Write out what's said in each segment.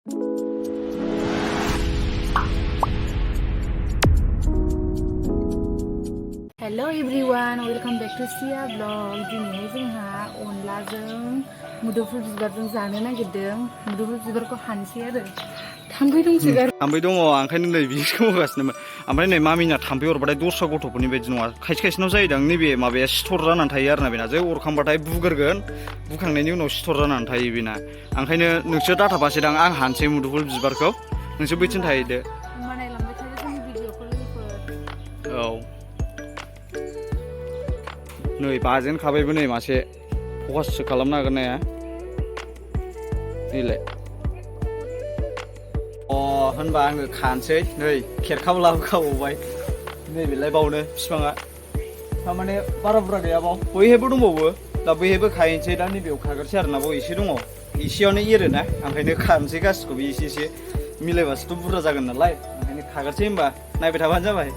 Hello everyone, welcome back to Sia Vlog. दिनैहाय जोंहा अनलाजों मुदुफुल बिबारजों जानो नागिरदों। मुदुफुल बिबारखौ हानसै आरो थाम्फै दंसोगारो। थाम्फै दङ, ओंखायनो नै बिखौ होगासिनोमोन। ओमफ्राय नै मामिना थाम्फै अरबाथाय दस्रा गथ'फोरनि बायदि नङा। खायसे खायसेनाव जायोदां नैबे माबाया सिथर जानानै थायो आरोना बेना। जै अरखांबाथाय बुगोरगोन, बुखांनायनि उनाव सिथर जानानै थायो बेना। ओंखायनो नोंसोर दाथाबासैदां आं हानसै मुदुफुल बिबारखौ। नोंसोर बैथिं थाहैदो। बानायलांबाय थादो जोंनि भिडिअखौ लोगोफोर। औ। नै बाजेन खाबायबो नै मासे फकाससो खालामनो हागोन नाया नैलाय होनबा आङो खानसै नै खेरखाबो लाबोखाबावबाय नैबेलाय बावनो बिफाङा थारमाने बारा बुरजा गैयाबाव बैहायबो दंबावो दा बैहायबो खाहैनोसै दा नैबेयाव खागोरसै आरोना बाव एसे दङ एसेयावनो एरोना ओंखायनो खानोसै गासिखौबो एसे एसे मिलायबासोथ' बुरजा जागोन नालाय ओंखायनो खागोरसै होनबा नायबाय थाबानो जाबाय।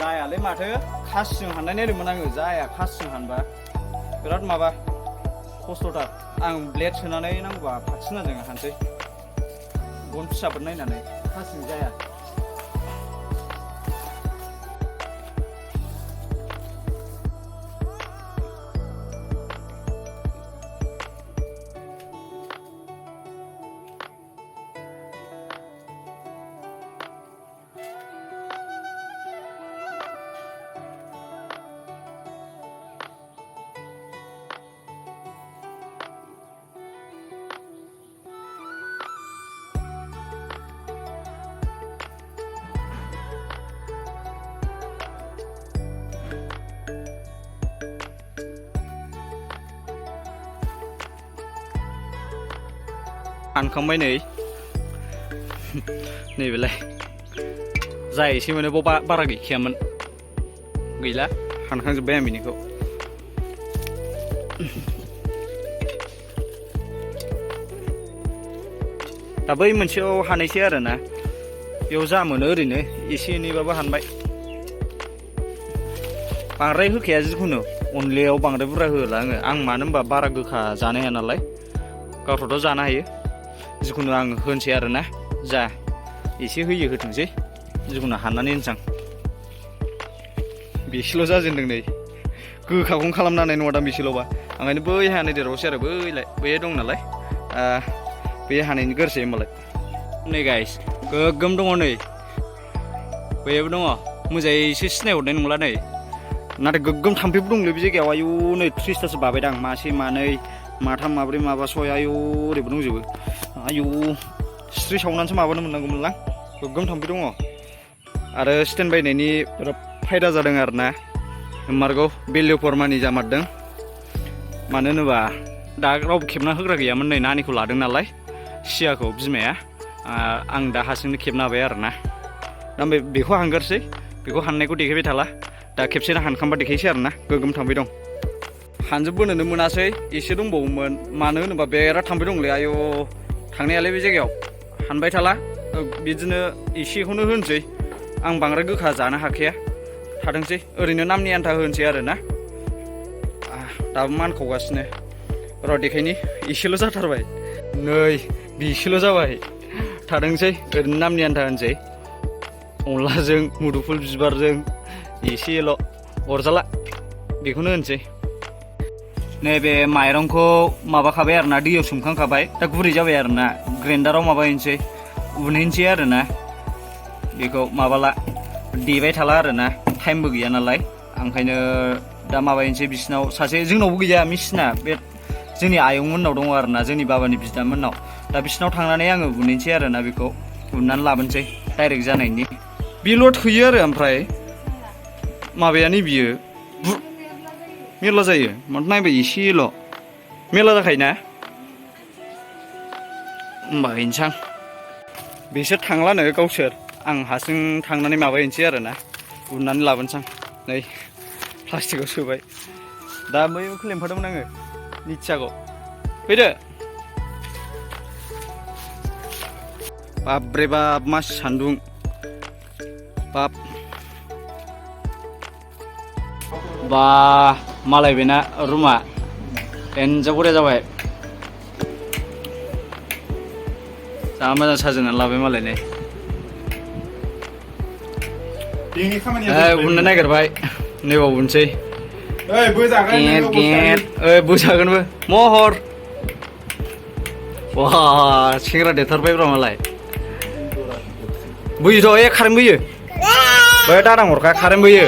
जायालै माथो खासिजों हाननाय नायदोंमोन आङो जाया खासिजों हानबा बिराद माबा खस्थ'थार आं ब्लेड सोनानै नांगौबा फाथिनाजों हानसै गन फिसाफोर नायनानै खासिजों जाया। हानखांबाय नै नैबेलाय जा एसे मोनो बाव बारा गैखायामोन गैला हानखांजोब्बाय आं बिनिखौ दा बै मोनसेयाव हानायसै आरोना बेयाव जा मोनो ओरैनो एसे एनैबाबो हानबाय बांद्राय होखाया जिखुनु अनलायाव बांद्राय बुरजा होला आं मानो होनबा बारा गोखा जानो हाया नालाय गावथ' जानो हायो जिखुनु आं होनसै आरोना जा एसे होयो होथोंसै जिखुनु हाननानै होनसां बेसेल' जाजेनदों नै गोखाखौनो खालामनो हानाय नङा दा बेसेल'बा ओंखायनो बै हानाय देरबावसै आरो बैहाय दं नालाय बे हानायनि गोरसै होमबालाय नै गाइस गोगोम दङ नै बैहायबो दङ मोजाङैसो सिनायहरनाय नंला नै नाथाय गोगोम थाम्फैबो दंलै बे जायगायाव आयु नै 30थासो बाबायदां मासे मानै माथाम माब्रै माबा सय आयु ओरैबो दंजोबो आयु सिथ्रि सावनानैसो माबानो मोननांगौमोनलां गोगोम थाम्फै दङ आरो स्टेन्ड बायनायनि बिराद फायदा जादों आरोना मार्गौ भेलु फर मानि जामारदों मानो होनोबा दा रावबो खेबना होग्रा गैयामोन नै नानिखौ लादों नालाय सियाखौ बिमाया आं दा हारसिंनो खेबनो हाबाय आरोना दा बेखौ हानगारसै बेखौ हाननायखौ देखायबाय थाला दा खेबसेनो हानखांबा देखायसै आरोना गोगोम थाम्फै दं हानजोबबोनोनो मोनासै एसे दंबावोमोन मानो होनोबा बिराद थाम्फै दंलै आयु थांनायालाय बे जायगायाव हानबाय थाला बिदिनो एसेखौनो होनसै आं बांद्राय गोखा जानो हाखाया थाथोंसै ओरैनो नामनि आन्था होनसै आरोना दाबो मानखावगासिनो र' देखायनि एसेल' जाथारबाय नै बेसेल' जाबाय थाथोंसै ओरैनो नामनि आन्था होनसै अनलाजों मुदुफुल बिबारजों एसेल' अरजाला बेखौनो होनसै नैबे माइरंखौ माबाखाबाय आरोना दैयाव सोमखांखाबाय दा गुरै जाबाय आरोना ग्राइन्डाराव माबाहैनोसै उनहैनोसै आरोना बेखौ माबाला देबाय थाला आरोना टाइमबो गैया नालाय ओंखायनो दा माबाहैनोसै बिसिनाव सासे जोंनावबो गैया मेसिना बे जोंनि आयंमोननाव दङ आरोना जोंनि बाबानि बिदामोननाव दा बिसिनाव थांनानै आङो उनहैनोसै आरोना बेखौ उननानै लाबोनोसै डाइरेक्ट जानायनि बेल' थोयो आरो ओमफ्राय माबायानो बियो मेरला जायो माथो नायबाय एसेल' मेरला जाखायोना होमबा हैनोसै आं बिसोर थांलानो गावसोर आं हारसिं थांनानै माबाहैनोसै आरोना उननानै लाबोनोसै आं नै प्लास्टिकआव सोबाय दा बैखौ लेंफादोंमोन आङो निथियाखौ फैदो बाब्रे बाब मा सान्दुं बाब बा मालाय बेना रुमा एन्जा बरिया जाबाय जा मोजां साजायनानै लाबाय मालाय नै उननो नागिरबाय नैबाव उनसै बोजागोनबो महर वा सेंग्रा देरथारबायब्रा मालाय बोयोथ' कारेन्ट बोयो बै दादां हरखा कारेन्ट बोयो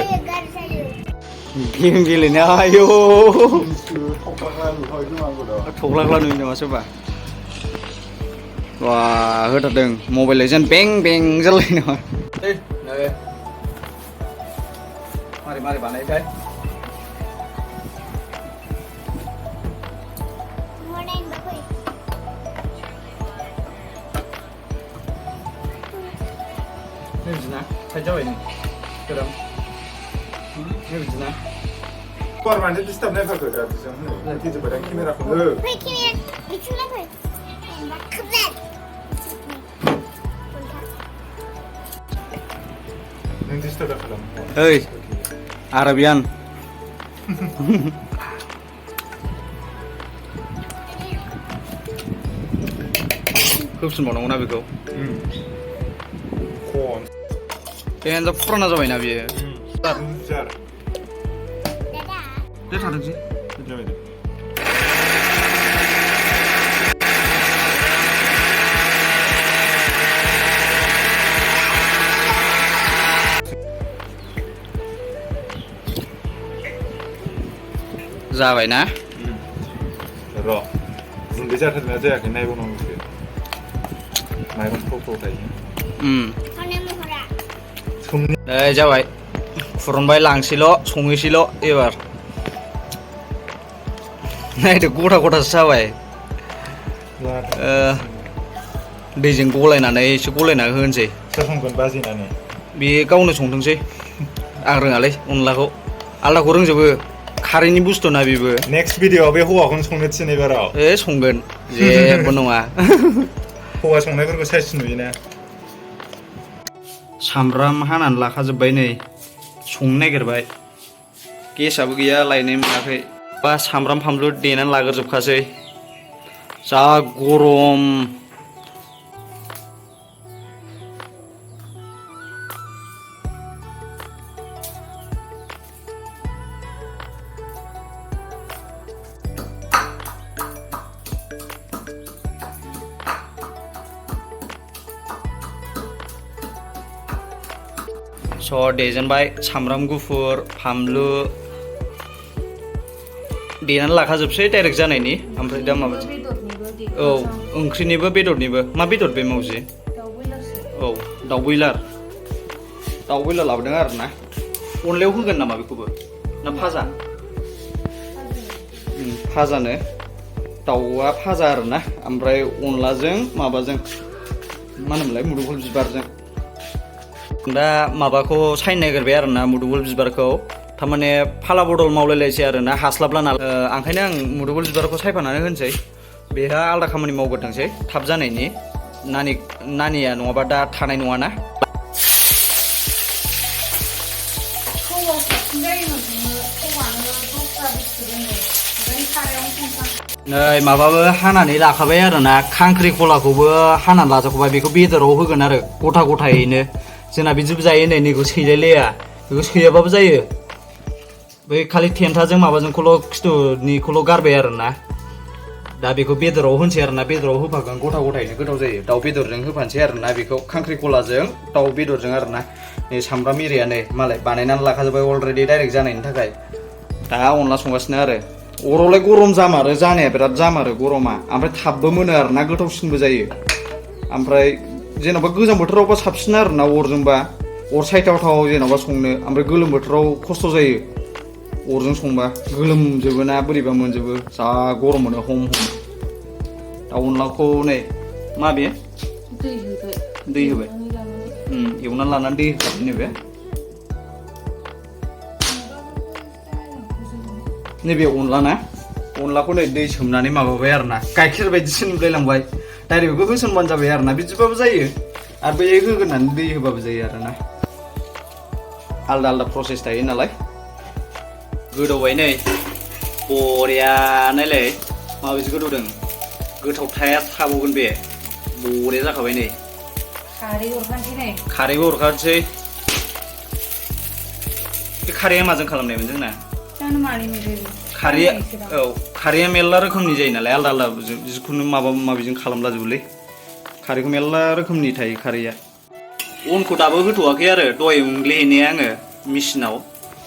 गेम गेलेनो आयौ थख्लाग्ला नुयो नामा सोरबा वा होथारदों मबाइल लेजेन्ड बें बें जालायो नामा मारै मारै बानायथाय बिदिना साइड जाबाय नों गोराम बिदिना मानो डिस्टार्ब नायफाखो जों थैजोब्बाय केमेराखौ हो फै केमेरा बिथिंलाय फै खोबलाय नों डिस्टार्ब खालाम ओइ आराबियान होफिनबावनांगौना बेखौ बे हिन्जाव फुराना जाबायना बियो दे थाथोंसै जाबाय ना र' गुन्दै जाथारनाया जायाखै नायबावनांगौसो माइरं फ्राव थायो जाबाय फुरनबाय लांसैल' संहैसैल' एबार नायदो गथा गथासो जाबाय दैजों गलायनानै एसे गलायना होनोसै सोर संगोन बाजिनानै बे गावनो संथोंसै आं रोङालै अनलाखौ आलदाखौ रोंजोबो खारैनि बुस्थु ना बेबो नेक्स्ट भिडिअ'आव बे हौवाखौनो संनो थिनो एबाराव संगोन जेबो नङा हौवा संनायफोरखौ साइज नुयोना सामब्राम हानानै लाखाजोब्बाय नै संनो नागिरबाय गेसआबो गैया लायनाय मोनाखै बा सामब्राम फानलु देनानै लाग्रोजोबखासै जा गरम देजेनबाय सामब्राम गुफुर फानलु देनानै लाखाजोबसै डाइरेक्ट जानायनि ओमफ्राय दा माबा औ ओंख्रिनिबो बेदरनिबो मा बेदर बे मावजि औ दाउ बयलार लाबोदों आरो ना अनलायाव होगोन नामा बेखौबो ना फाजा फाजानो दाउआ फाजा आरो ना ओमफ्राय अनलाजों माबाजों मा होनोमोनलाय मुदुफुल बिबारजों दा माबाखौ सायनो नागिरबाय आरो ना मुदुफुल बिबारखौ थारमाने फाला बदल मावलायलायसै आरो ना हास्लाबला नालाय ओंखायनो आं मुदुफुल बिबारखौ सायफानानै होनोसै बेहा आलादा खामानि मावग्रोथोंसै थाब जानायनि नानिया नङाबा दा थानाय नङाना नै माबाबो हानानै लाखाबाय आरो ना खांख्रिखलाखौबो हानानै लाजोबखाबाय बेखौ बेदराव होगोन आरो गथा गथायैनो जोंना बिदिबो जायो नै नैखौ सैलायलाया बेखौ सैयाबाबो जायो बै खालि थेन्थाजों माबाजोंखौल' खिथुनिखौल' गारबाय आरो ना दा बेखौ बेदराव होनसै आरो ना बेदराव होफागोन गथा गथायैनो गोथाव जायो दाउ बेदरजों होफानोसै आरो ना बेखौ खांख्रिखलाजों दाउ बेदरजों आरो ना नै सामब्राम एरिया नै मालाय बानायनानै लाखाजोब्बाय अलरेडि डाइरेक्ट जानायनि थाखाय दा अनला संगासिनो आरो अरावलाय गरम जामारो जानाया बिराद जामारो गरमा ओमफ्राय थाबबो मोनो आरो ना गोथावसिनबो जायो ओमफ्राय जेन'बा गोजां बोथोरावबा साबसिन आरो ना अरजोंबा अर सायथावथाव जेन'बा संनो ओमफ्राय गोलोम बोथोराव खस्थ' जायो अरजों संबा गोलोमजोबो ना बोरैबा मोनजोबो जा गरम मोनो हम दाउ अनलाखौ नै मा बे दै होबाय एवनानै लानानै दै होखाबाय नैबे नैबे अनला ना अनलाखौ नै दै सोमनानै माबाबाय आरो ना गाइखेर बायदिसो नुलायलांबाय डाइरेक्ट बेखौ होसनबानो जाबाय आरो ना बिदिबाबो जायो आरो बै होगोरनानै दै होबाबो जायो आरो ना आलदा आलदा प्रसेस थायो नालाय गोदौबाय नै बरियानायलाय माबायदि गोदौदों गोथाव थाया थाबावगोन बे बरिया जाखाबाय नै खारै हरखानोसै नै खारैबो हरखानोसै बे खारैया माजों खालामनायमोन जोंना जानो मानि मोनदों खारैया औ खारैया मेरला रोखोमनि जायो नालाय आलदा आलदा जिखुनु माबा माबिजों खालामला जोबोलै खारैखौ मेरला रोखोमनि थायो खारैया अनखौ दाबो होथ'वाखै आरो दहाय उनग्लिहैनाया आङो मेचिनाव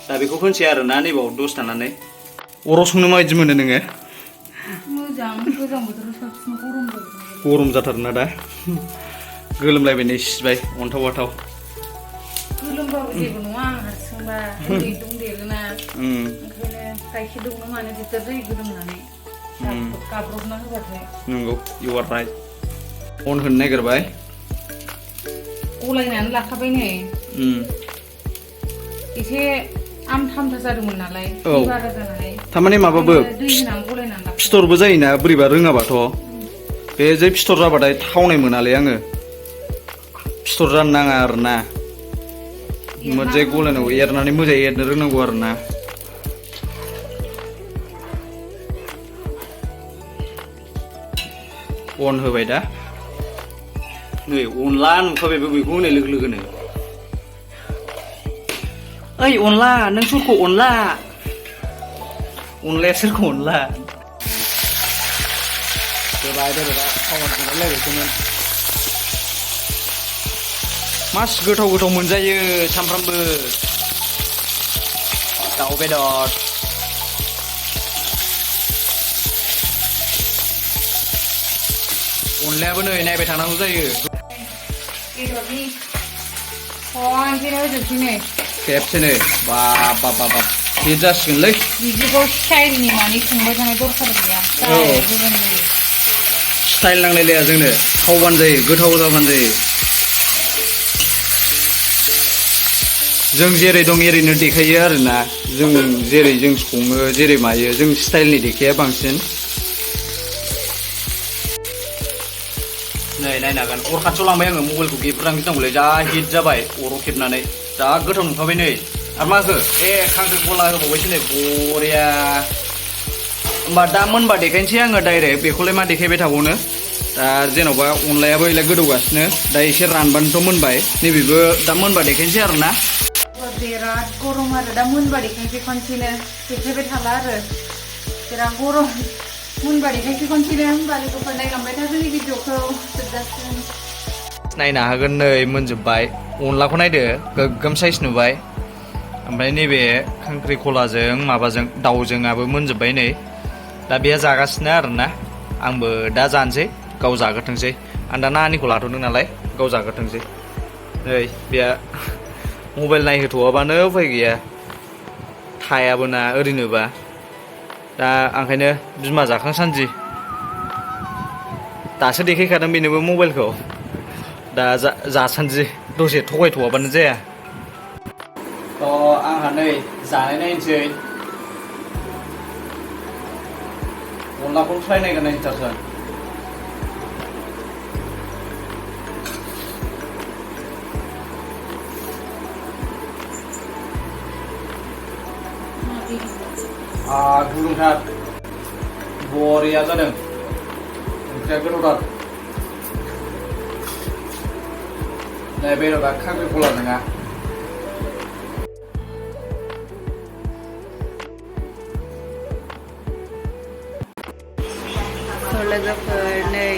दा बेखौ होनसै आरो ना नैबाव दसे थानानै अराव संनो माबायदि मोनो नोङो मोजां गोजां बोथोराव साबसिन गरम जाथारोना दा गोलोमलायबाय नै सिबाय अन्थाव बाथाव गोलोमबाबो जेबो नङा आं हारसिंबा दै दंदेरोना ओंखायनो गाइखेर दौनो मानो दिगदार जायो गोलोमनानै गाब्रबना होबाथाय नंगौ इउ आर राइट अन होनो नागिरबाय गलायनानै लाखाबाय नै एसे आमथा जादोंमोन नालाय बारा जानानै थारमाने माबाबो दै होनानै गलायनानै लाखाबाय फिथरबो जायोना बोरैबा रोङाबाथ' बे जै फिथर जाबाथाय थावनाय मोनालै आङो फिथर जानो नाङा आरोना मोजाङै गलायनांगौ एरनानै मोजाङै एरनो रोंनांगौ आरोना अन होबाय दा नै अनला नुखाबायबो बेखौ होनाय लोगो लोगोनो ओइ अनला नों सोरखौ अनला अनलाया सोरखौ अनला होबाय दोरोबा थावन ओंखारलायबायसोमोन मास गोथाव गोथाव मोनजायो सामफ्रामबो दाउ बेदर अनलायाबो नै नायबाय थानांगौ जायो बेदरनि खनसेनो होजोबसै नै खेबसेनो बाब बाब बाब बाब हिट जासिगोनलै बिदिखौ स्टाइलनि मानि संबाय थानाय दरखार गैया स्टाइल नांलायलाया जोंनो थावबानो जायो गोथाव जाबानो जायो जों जेरै दं एरैनो देखायो आरोना जों जेरै जों सङो जेरै मायो जों स्टाइलनि देखाया बांसिन नै नायनो हागोन अर खाथियाव लांबाय आङो मबाइलखौ गेबग्रां गिनांगौलै जा हिट जाबाय अराव खेबनानै जा गोथाव नुखाबाय नै आरो मा होखो खांख्रिखला होबावबायसो नै बरिया होमबा दा मोनबा देखायनोसै आङो डाइरेक्ट बेखौलाय मा देखायबाय थाबावनो दा जेन'बा अनलायाबो एलाय गोदौगासिनो दा एसे रानबानोथ' मोनबाय नैबेबो दा मोनबा देखायनोसै आरोना बिराद गरम आरो दा मोनबा देखायनोसै खनसेनो देखायबाय थाला आरो बिराद गरम मोनबा देखायनोसै खनसेनो होनबा लोगोफोर नायलांबाय था जोंनि भिडिअखौ जोबजासिम नायनो हागोन नै मोनजोब्बाय अनलाखौ नायदो गोगोम साइज नुबाय ओमफ्राय नैबे खांख्रिखलाजों माबाजों दाउजोंआबो मोनजोब्बाय नै दा बेहा जागासिनो आरोना आंबो दा जानोसै गाव जाग्रोथोंसै आं दा नानिखौ लाथ'दों नालाय गाव जाग्रोथोंसै नै बेहा मबाइल नायहोथ'वाबानो उफाय गैया थायाबो ना ओरैनोबा दा ओंखायनो बिमा जाखांसान्दि दासो देखायखादों बेनोबो मबाइलखौ दा जासान्दि दसे थगायथ'वाबानो जाया आंहा नै जानाय नायनोसै अनलाखौ ट्राय नायगोन नायनोथारसै गुदुंथार बरिया जादों ओंख्रिया गोथावथार नै बेदरा खांख्रिखला नङा लोगोफोर नै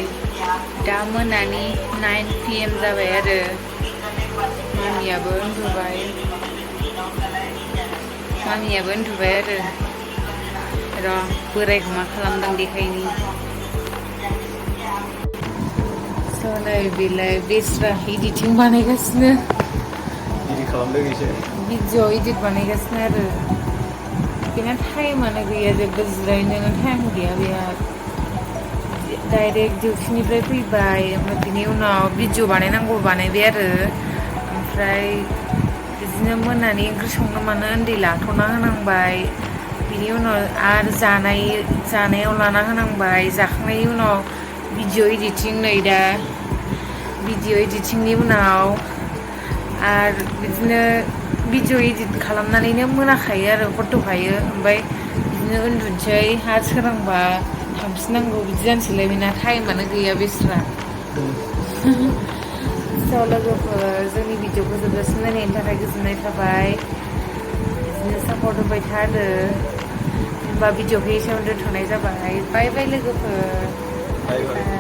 दा मोनानि 9 PM जाबाय आरो मामियाबो उन्दुबाय आरो र' बोरायखौ मा खालामदों देखायनि नै बेलाय बेस्रा इडिटिं बानायगासिनो भिडिअ इडिट बानायगासिनो आरो बेना टाइमानो गैया जेबो जिरायनोनो टाइम गैया बेहा डाइरेक्ट डिउटिनिफ्राय फैबाय ओमफ्राय बिनि उनाव भिडिअ बानायनांगौ बानायबाय आरो ओमफ्राय बिदिनो मोनानि ओंख्रि संनो मानो उन्दै लाथ'ना होनांबाय बिनि उनाव आरो जानायाव लाना होनांबाय जाखांनायनि उनाव भिडिअ इडिटिं नै दा भिडिअ इडिटिंनि उनाव आरो बिदिनो भिडिअ इडिट खालामनानैनो मोनाखायो आरो हर थौखायो ओमफ्राय बिदिनो उन्दुनोसै हा सोरांबा थांफिननांगौ बिदि जानोसैलायबायना टाइमानो गैया बेस्रा स' लोगोफोर जोंनि भिडिअखौ जोबजासिम नायनायनि थाखाय गोजोननाय थाबाय बिदिनो सापर्ट होबाय था आरो होमबा भिडिअखौ एसेयावनो दोनथ'नाय जाबाय बाय बाय लोगोफोर बाय बाय